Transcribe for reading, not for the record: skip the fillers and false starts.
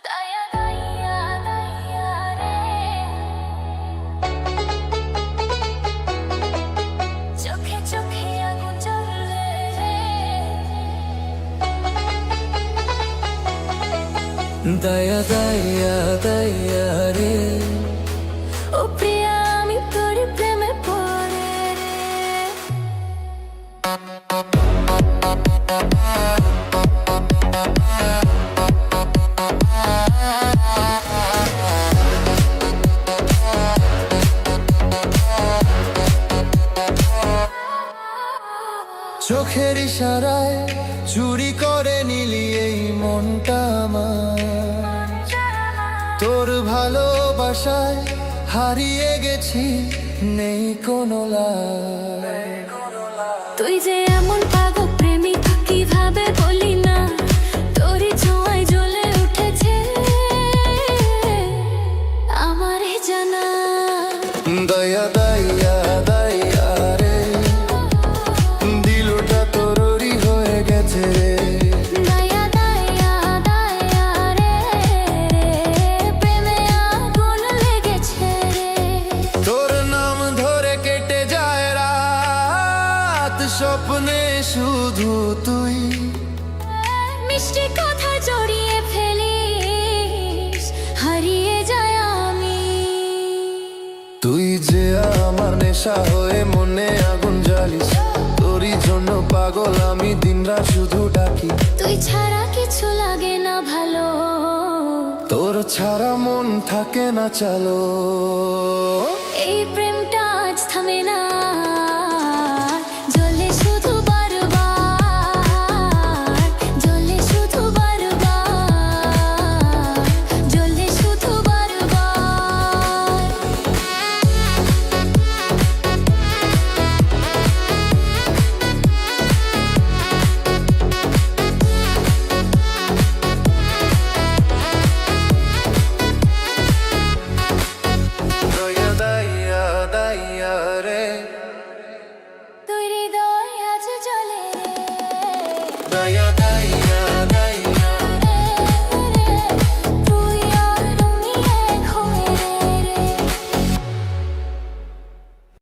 দয়া দয়া দয়া রে, চোখে চোখে আগুন জ্বলে রে। দয়া দয়া দয়া রে, ও প্রিয়া আমি তোর প্রেমে পড়ে রে। চোখের ইশারায় চুরি করে নিলি এই মনটা আমার। তোর ভালোবাসায় হারিয়ে গেছি, নেই কোনো লাজ। তুই যে এমন পাগল প্রেমিক কিভাবে বলি না, তোরই ছোঁয়ায় জ্বলে উঠেছে আমার জানা। দয়া দয়া দয়া রে, দিলটা তোরই হয়ে গেছে রে। দয়া দয়া দয়া রে, প্রেমে আগুন লেগেছে রে। তোর নাম ধরে কেটে যায় রাত, স্বপ্নে শুধু তুই। মিষ্টি কথা জড়িয়ে ফেলিস, হারিয়ে যায় আমি। তুই যে আমার নেশা হয়ে মনে আগুন জ্বালিস, তোরই জন্য পাগল আমি দিনরাত শুধু ডাকি। তুই ছাড়া কিছু লাগে না ভালো, তোর ছাড়া মন থাকে না চালো। এই প্রেমটা আজ থামে না।